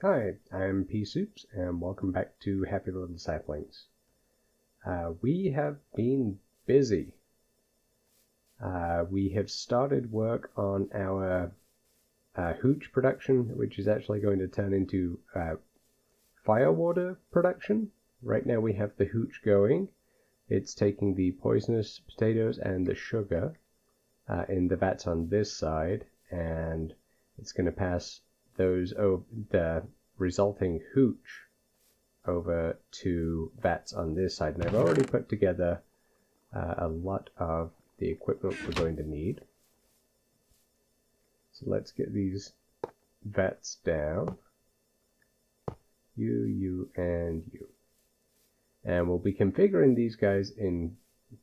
Hi, I'm P Soups, and welcome back to Happy Little Saplings. We have been busy. We have started work on our hooch production, which is actually going to turn into firewater production. Right now we have the hooch going. It's taking the poisonous potatoes and the sugar in the vats on this side, and it's going to pass those the resulting hooch over to vats on this side. And I've already put together a lot of the equipment we're going to need. So let's get these vats down. You, and you. And we'll be configuring these guys in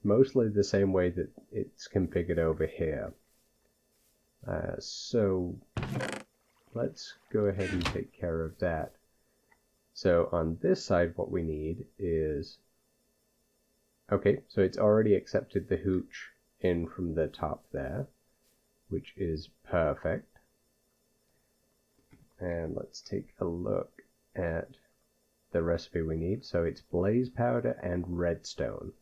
mostly the same way that it's configured over here. So let's go ahead and take care of that. So on this side, what we need is, okay, so it's already accepted the hooch in from the top there, which is perfect. And let's take a look at the recipe we need. So it's blaze powder and redstone.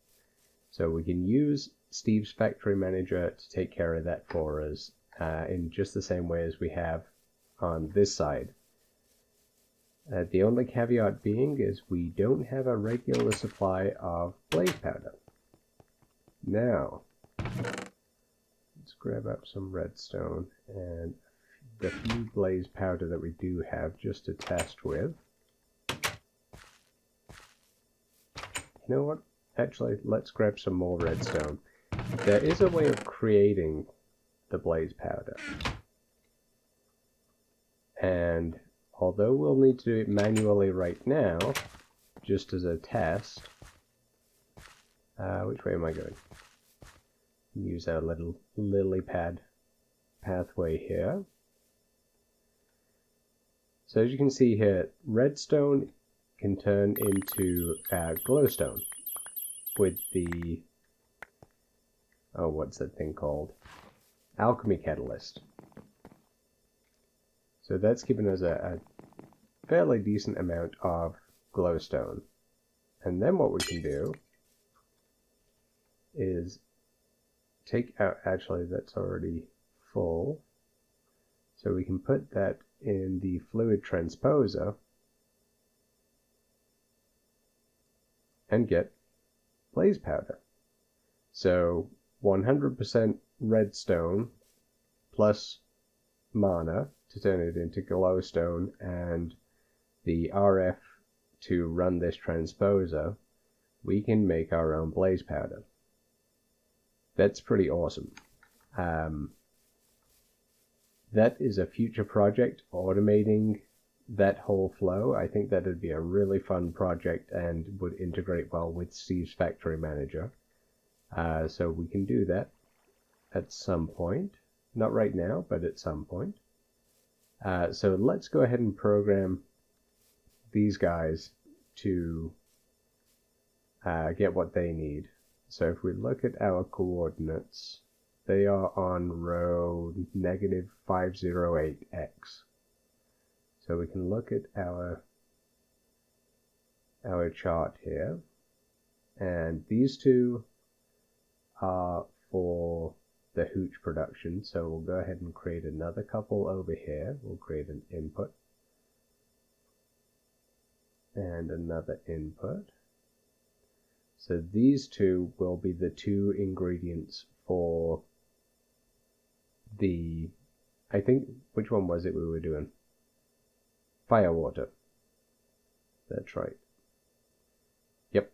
So we can use Steve's factory manager to take care of that for us in just the same way as we have on this side. The only caveat being is we don't have a regular supply of blaze powder. Now, let's grab up some redstone and the few blaze powder that we do have just to test with. You know what? Actually, let's grab some more redstone. There is a way of creating the blaze powder. And although we'll need to do it manually right now, just as a test, which way am I going? Use our little lily pad pathway here. So as you can see here, redstone can turn into glowstone with the, oh, what's that thing called? Alchemy catalyst. So that's given us a fairly decent amount of glowstone. And then what we can do is take out, actually that's already full, so we can put that in the fluid transposer and get blaze powder. So 100% redstone plus mana to turn it into glowstone and the RF to run this transposer, we can make our own blaze powder. That's pretty awesome. That is a future project, automating that whole flow. I think that would be a really fun project and would integrate well with Steve's factory manager. So we can do that at some point. Not right now, but at some point. So let's go ahead and program these guys to get what they need. So if we look at our coordinates, they are on row -508x. So we can look at our chart here, and these two are for the hooch production. So we'll go ahead and create another couple over here. We'll create an input and another input. So these two will be the two ingredients for the, I think, which one was it we were doing? Firewater. That's right. Yep.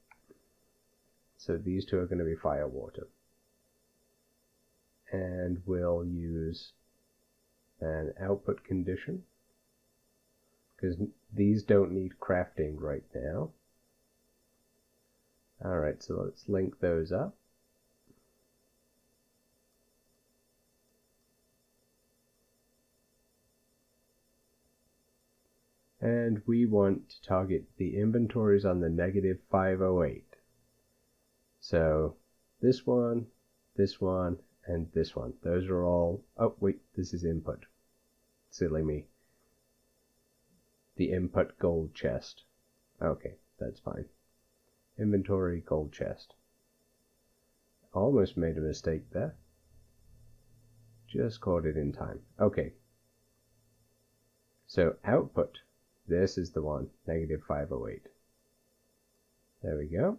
So these two are going to be firewater. And we'll use an output condition, because these don't need crafting right now. Alright, so let's link those up. And we want to target the inventories on the -508. So this one, and this one. Those are all, oh wait, this is input. Silly me. the input gold chest. Okay, that's fine. Inventory gold chest. Almost made a mistake there. Just caught it in time. Okay. So output. This is the one. -508. There we go.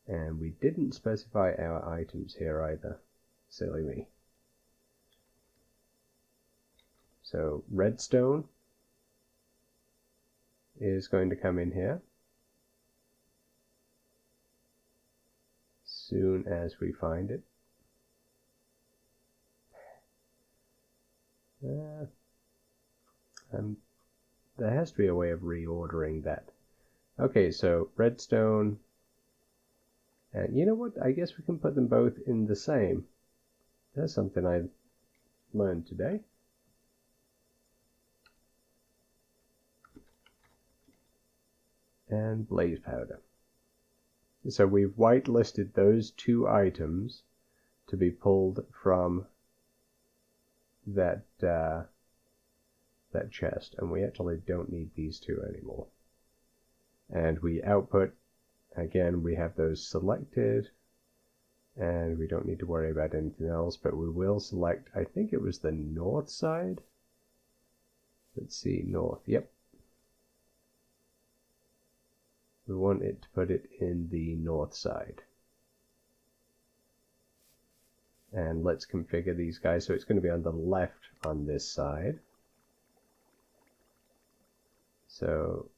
And we didn't specify our items here either. Silly me. So redstone is going to come in here soon as we find it. There has to be a way of reordering that. Okay, so redstone, and you know what? I guess we can put them both in the same. That's something I learned today. And blaze powder. So we've whitelisted those two items to be pulled from that that chest, and we actually don't need these two anymore. And we output, again, we have those selected, and we don't need to worry about anything else, but we will select, I think it was the north side. Let's see, north, yep. We want it to put it in the north side. And let's configure these guys so it's going to be on the left on this side. So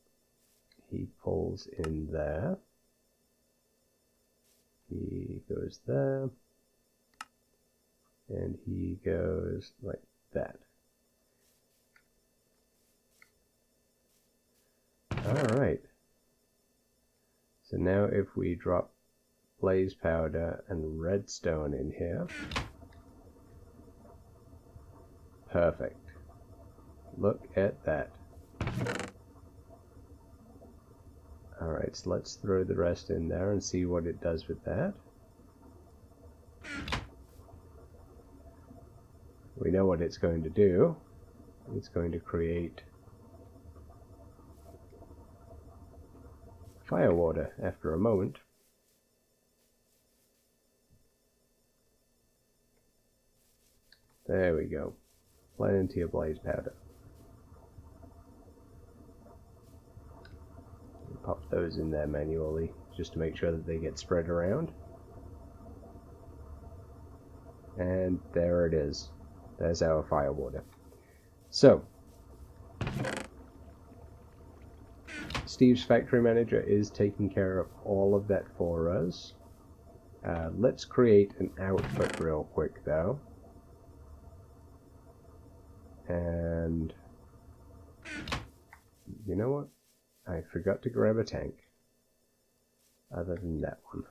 he pulls in there. He goes there. And he goes like that. Alright. So now if we drop blaze powder and redstone in here. Perfect. Look at that. Alright, so let's throw the rest in there and see what it does with that. We know what it's going to do. It's going to create fire water after a moment. There we go. Plenty of blaze powder. Pop those in there manually just to make sure that they get spread around. And there it is. There's our fire water. So, Steve's factory manager is taking care of all of that for us. Let's create an output real quick though. And you know what? I forgot to grab a tank. Other than that one.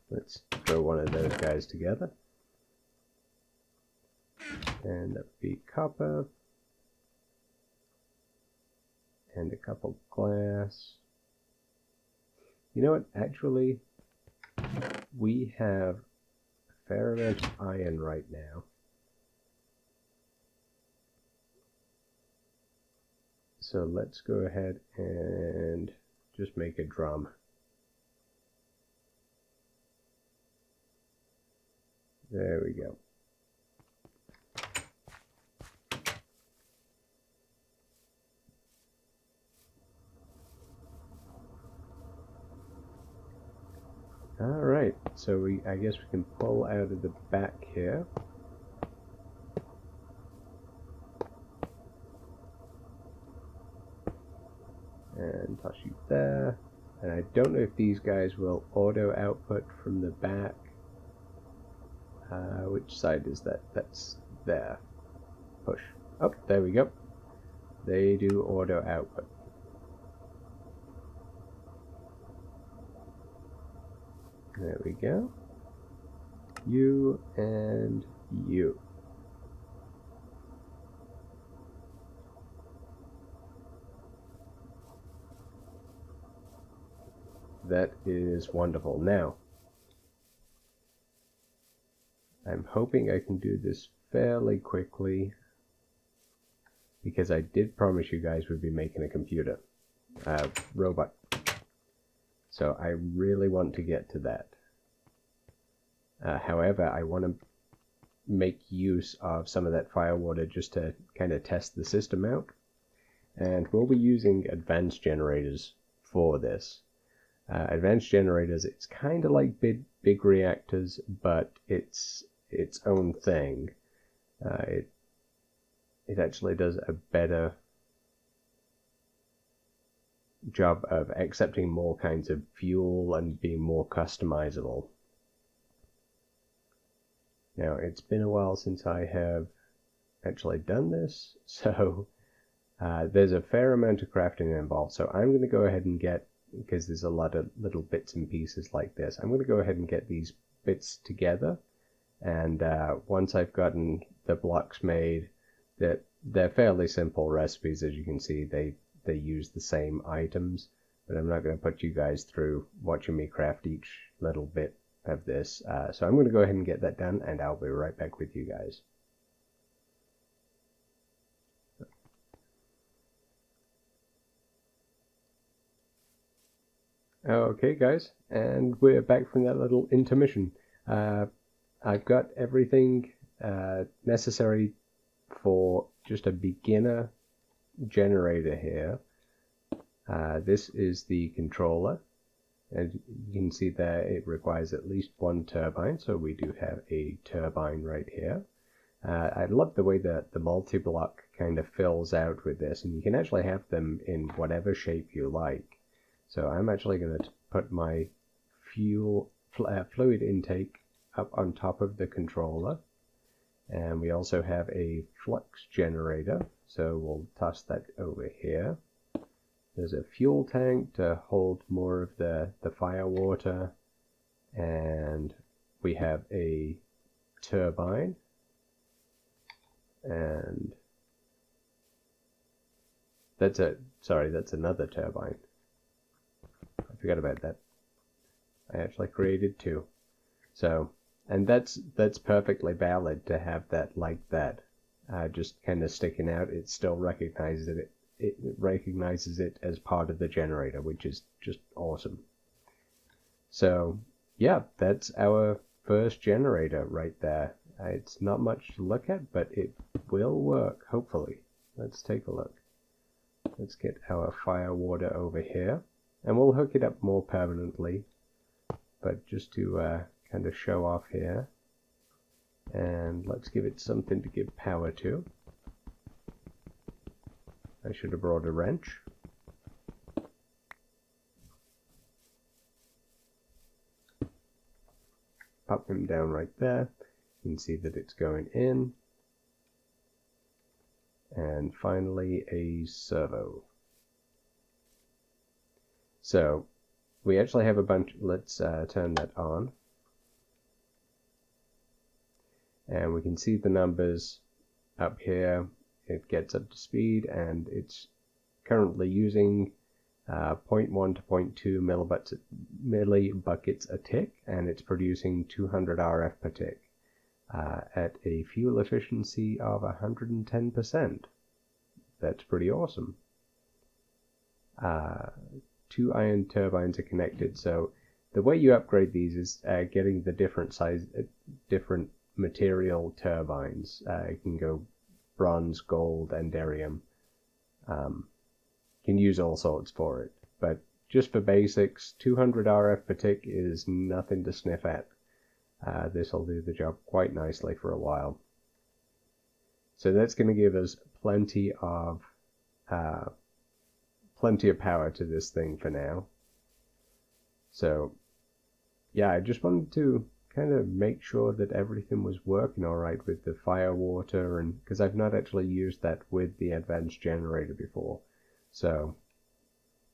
Let's throw one of those guys together. And that would be copper. And a couple glass. You know what? Actually, we have a fair amount of iron right now. So let's go ahead and just make a drum. There we go. Alright, so I guess we can pull out of the back here. And toss you there. And I don't know if these guys will auto output from the back. Which side is that? That's there. Push. Oh, there we go. They do auto output. There we go. You and you. That is wonderful. Now, I'm hoping I can do this fairly quickly, because I did promise you guys we'd be making a computer. Robot. So I really want to get to that. However, I want to make use of some of that firewater just to kind of test the system out. And we'll be using advanced generators for this. Advanced generators, it's kind of like big reactors, but it's its own thing. It actually does a better job of accepting more kinds of fuel and being more customizable. Now, it's been a while since I have actually done this, so there's a fair amount of crafting involved. So I'm going to go ahead and get, because there's a lot of little bits and pieces like this, I'm going to go ahead and get these bits together. And once I've gotten the blocks made, they're fairly simple recipes. As you can see, they use the same items, but I'm not going to put you guys through watching me craft each little bit of this. So I'm going to go ahead and get that done, and I'll be right back with you guys. Okay guys, and we're back from that little intermission. I've got everything necessary for just a beginner generator here. This is the controller, and you can see there it requires at least one turbine, so we do have a turbine right here. I love the way that the multi-block kind of fills out with this, and you can actually have them in whatever shape you like. So I'm actually going to put my fluid intake up on top of the controller, and we also have a flux generator, so we'll toss that over here. There's a fuel tank to hold more of the fire water, and we have a turbine, and that's another turbine. I forgot about that. I actually created two. So, and that's perfectly valid to have that like that. Just kind of sticking out. It still recognizes it. It recognizes it as part of the generator, which is just awesome. So, yeah, that's our first generator right there. It's not much to look at, but it will work, hopefully. Let's take a look. Let's get our fire water over here. And we'll hook it up more permanently, but just to kind of show off here. And let's give it something to give power to. I should have brought a wrench. Pop them down right there. You can see that it's going in. And finally a servo. So we actually have a bunch. Let's turn that on. And we can see the numbers up here. It gets up to speed, and it's currently using 0.1 to 0.2 millibuckets a tick, and it's producing 200 RF per tick at a fuel efficiency of 110%. That's pretty awesome. 2 iron turbines are connected, so the way you upgrade these is getting the different size, different material turbines. You can go bronze, gold, and derium. Can use all sorts for it, but just for basics, 200 RF per tick is nothing to sniff at. This will do the job quite nicely for a while. So that's going to give us plenty of power to this thing for now. So yeah, I just wanted to kind of make sure that everything was working all right with the fire water, and because I've not actually used that with the advanced generator before, so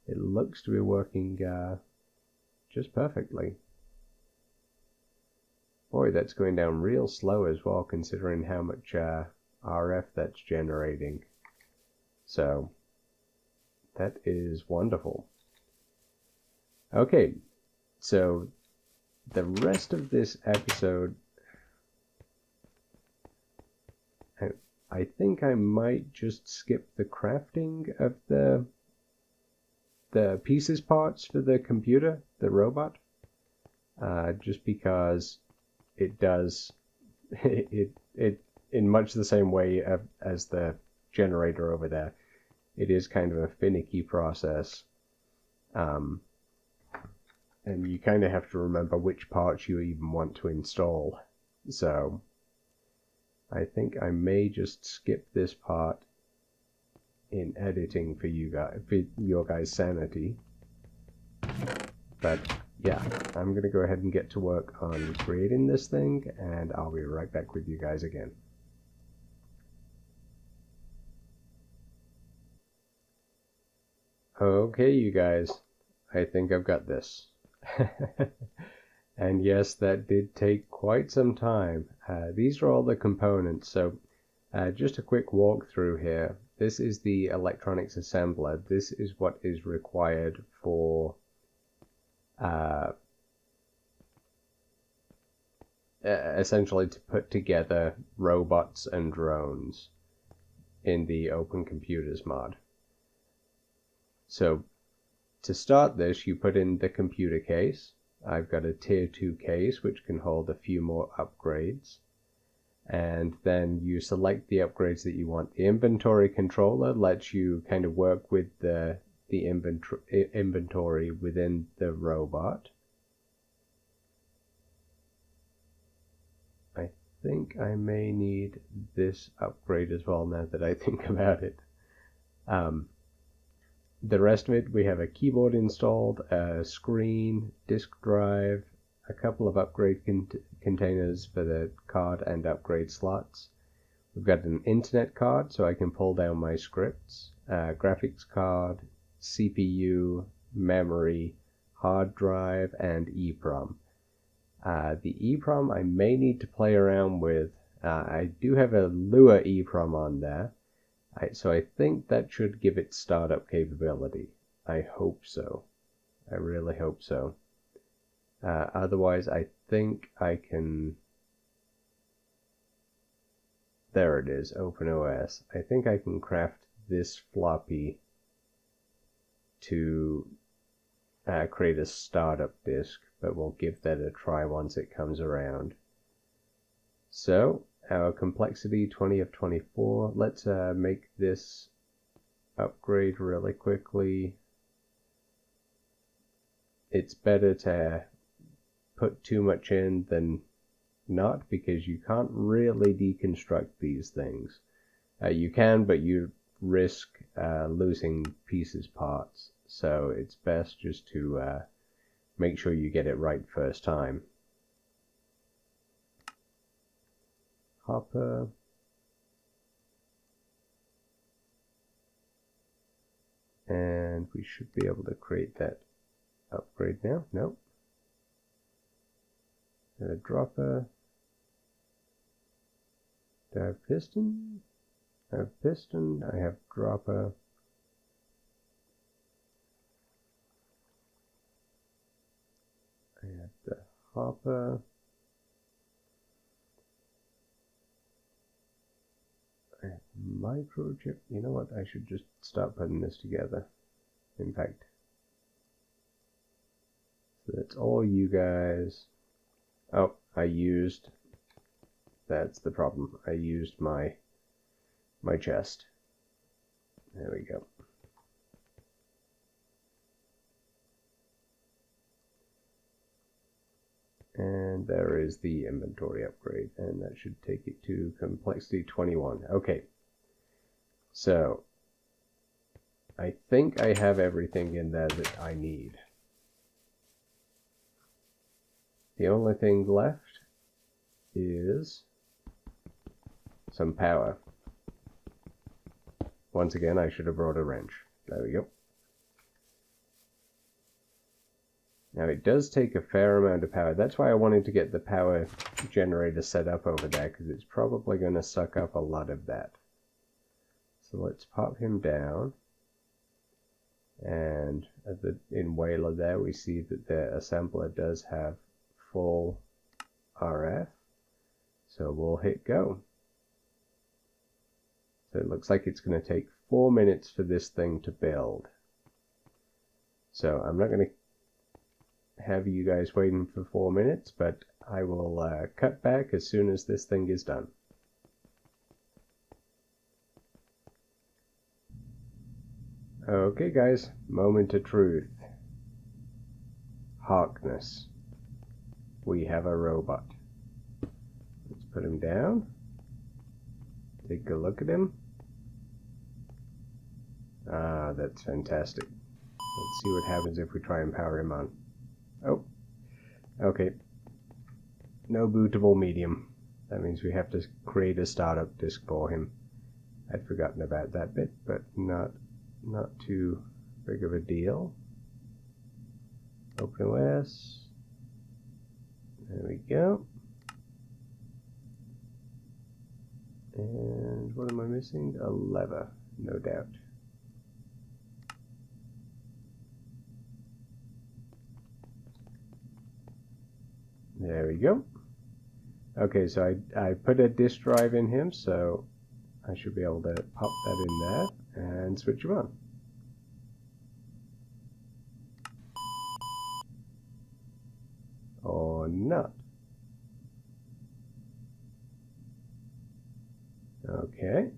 it looks to be working just perfectly. Boy, that's going down real slow as well, considering how much RF that's generating. So that is wonderful. Okay, so the rest of this episode, I think I might just skip the crafting of the pieces parts for the computer, the robot, just because it does it in much the same way as the generator over there. It is kind of a finicky process, and you kind of have to remember which parts you even want to install. So I think I may just skip this part in editing for your guys' sanity. But yeah, I'm gonna go ahead and get to work on creating this thing, and I'll be right back with you guys again. Okay, you guys, I think I've got this. And yes, that did take quite some time. These are all the components, so just a quick walkthrough here. This is the electronics assembler. This is what is required for essentially to put together robots and drones in the Open Computers mod. So to start this, you put in the computer case. I've got a tier 2 case which can hold a few more upgrades, and then you select the upgrades that you want. The inventory controller lets you kind of work with the inventory within the robot. I think I may need this upgrade as well now that I think about it. The rest of it, we have a keyboard installed, a screen, disk drive, a couple of upgrade containers for the card and upgrade slots. We've got an internet card so I can pull down my scripts, graphics card, CPU, memory, hard drive, and EEPROM. The EEPROM I may need to play around with. I do have a Lua EEPROM on there. So I think that should give it startup capability. I hope so. I really hope so. Otherwise, I think I can... There it is, OpenOS. I think I can craft this floppy to create a startup disk, but we'll give that a try once it comes around. So, our complexity 20 of 24. Let's make this upgrade really quickly. It's better to put too much in than not, because you can't really deconstruct these things. You can, but you risk losing pieces parts. So it's best just to make sure you get it right first time. Hopper. And we should be able to create that upgrade now. Nope. A dropper. Do I have piston? I have piston. I have dropper. I have the hopper. Microchip. You know what? I should just start putting this together. In fact, so that's all you guys. Oh, I used. That's the problem. I used my chest. There we go. And there is the inventory upgrade, and that should take it to complexity 21. Okay, so I think I have everything in there that I need. The only thing left is some power. Once again, I should have brought a wrench. There we go. Now it does take a fair amount of power. That's why I wanted to get the power generator set up over there, because it's probably going to suck up a lot of that. So let's pop him down. And in Whaler there we see that the assembler does have full RF. So we'll hit go. So it looks like it's going to take 4 minutes for this thing to build. So I'm not going to have you guys waiting for 4 minutes, but I will cut back as soon as this thing is done. Okay guys, moment of truth. Harkness. We have a robot. Let's put him down. Take a look at him. Ah, that's fantastic. Let's see what happens if we try and power him on. Oh, okay. No bootable medium. That means we have to create a startup disk for him. I'd forgotten about that bit, but not too big of a deal. OpenOS. There we go. And what am I missing? A lever, no doubt. There we go. Okay, so I put a disk drive in him, so I should be able to pop that in there and switch him on. Or not. Okay.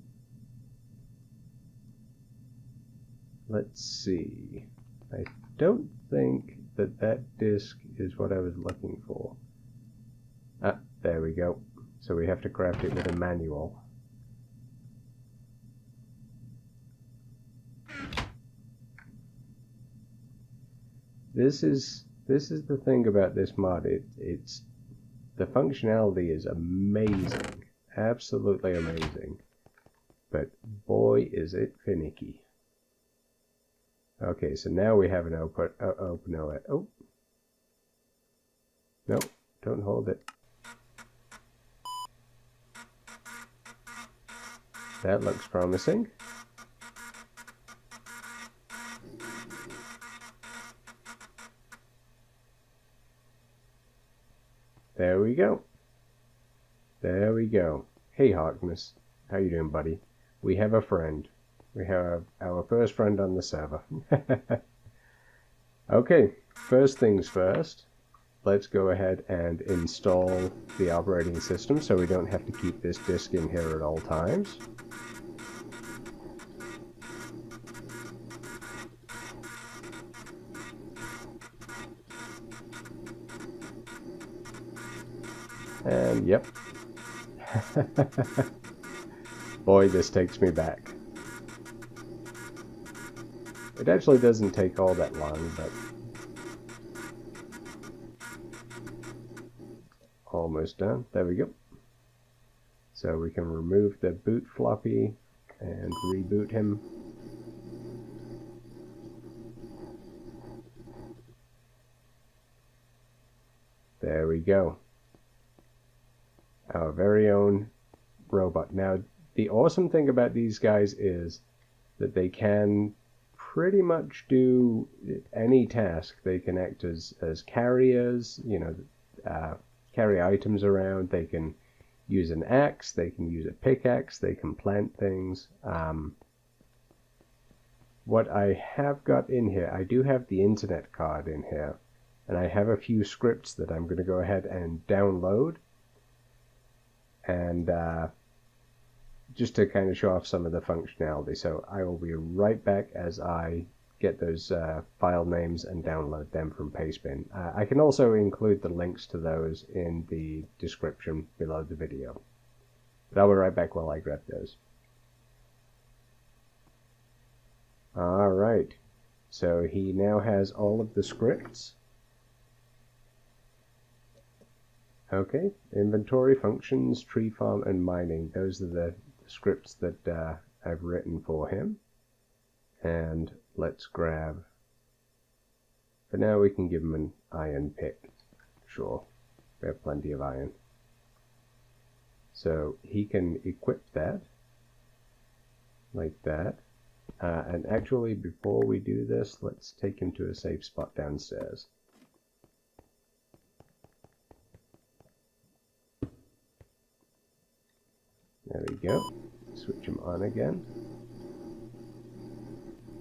Let's see. I don't think that disk is what I was looking for. Ah, there we go. So we have to craft it with a manual. This is the thing about this mod. It's the functionality is amazing, absolutely amazing, but boy is it finicky. Okay, so now we have an open OS. Oh, no, don't hold it. That looks promising. There we go. There we go. Hey Harkness, how you doing, buddy? We have a friend. We have our first friend on the server. Okay, first things first. Let's go ahead and install the operating system so we don't have to keep this disk in here at all times. And yep. Boy, this takes me back. It actually doesn't take all that long, but almost done. There we go. So we can remove the boot floppy and reboot him. There we go. Our very own robot. Now, the awesome thing about these guys is that they can pretty much do any task. They can act as carriers, you know, carry items around. They can use an axe. They can use a pickaxe. They can plant things. What I have got in here, I do have the internet card in here, and I have a few scripts that I'm going to go ahead and download. And just to kind of show off some of the functionality. So I will be right back as I get those file names and download them from Pastebin. I can also include the links to those in the description below the video. But I'll be right back while I grab those. Alright, so he now has all of the scripts. Okay, inventory, functions, tree farm, and mining. Those are the scripts that I've written for him. And let's grab, for now we can give him an iron pick. Sure, we have plenty of iron. So he can equip that, like that. And actually, before we do this, let's take him to a safe spot downstairs. There we go. switch him on again.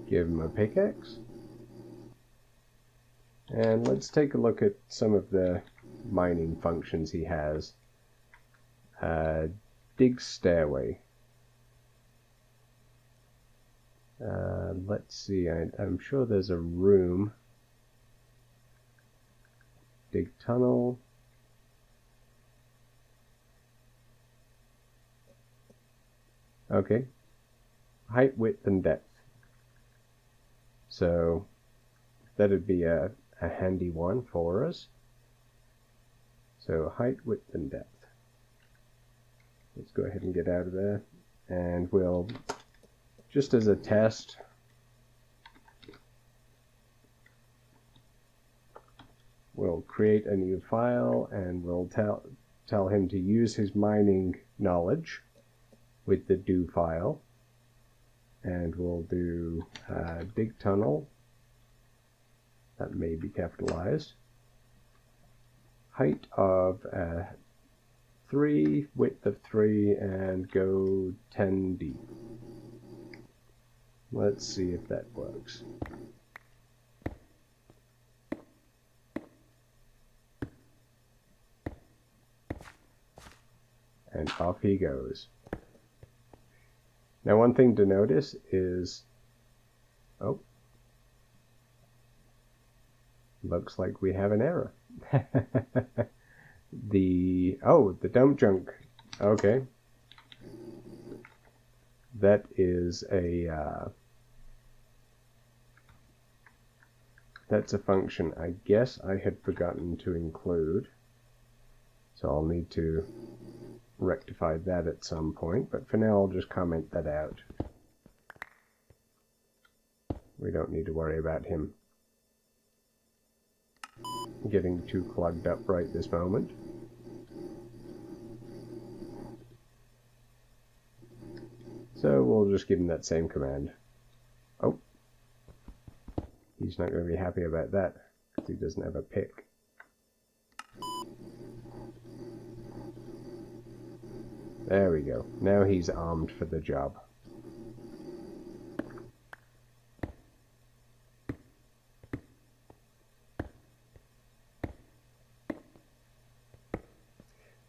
Give him a pickaxe. And let's take a look at some of the mining functions he has. Dig stairway. Let's see, I'm sure there's a room. Dig tunnel. Okay. Height, width, and depth. So that'd be a handy one for us. So height, width, and depth. Let's go ahead and get out of there. And we'll, just as a test, we'll create a new file and we'll tell him to use his mining knowledge with the do file. And we'll do dig tunnel. That may be capitalized. Height of 3, width of 3, and go 10 deep. Let's see if that works. And off he goes. Now, one thing to notice is, oh, looks like we have an error. The dump junk. Okay. That is that's a function I guess I had forgotten to include. So I'll need to rectify that at some point, but for now I'll just comment that out. We don't need to worry about him getting too clogged up right this moment. So we'll just give him that same command. Oh, he's not going to be happy about that because he doesn't have a pick. There we go. Now he's armed for the job.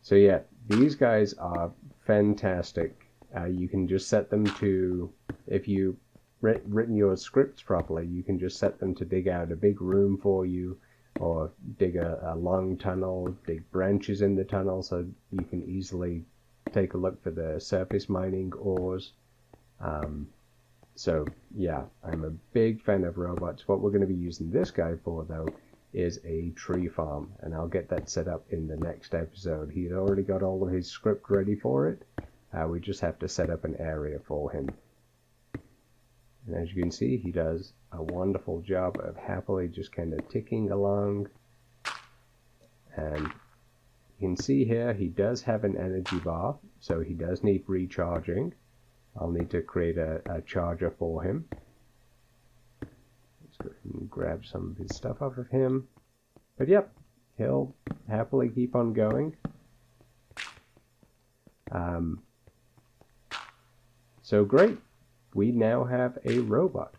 So yeah, these guys are fantastic. You can just set them to, if you've written your scripts properly, you can just set them to dig out a big room for you, or dig a long tunnel, dig branches in the tunnel so you can easily take a look for the surface mining ores. So yeah, I'm a big fan of robots. What we're going to be using this guy for, though, is a tree farm, and I'll get that set up in the next episode. He's already got all of his script ready for it. We just have to set up an area for him. And as you can see, he does a wonderful job of happily just kind of ticking along. And you can see here he does have an energy bar, so he does need recharging. I'll need to create a charger for him. Let's go ahead and grab some of his stuff off of him. But yep, he'll happily keep on going. So great, we now have a robot.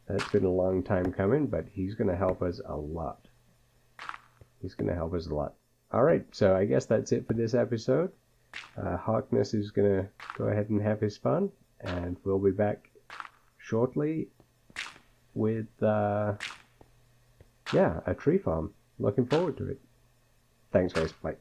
That's been a long time coming, but he's going to help us a lot. He's going to help us a lot. Alright, so I guess that's it for this episode. Harkness is going to go ahead and have his fun, and we'll be back shortly with, a tree farm. Looking forward to it. Thanks guys, bye.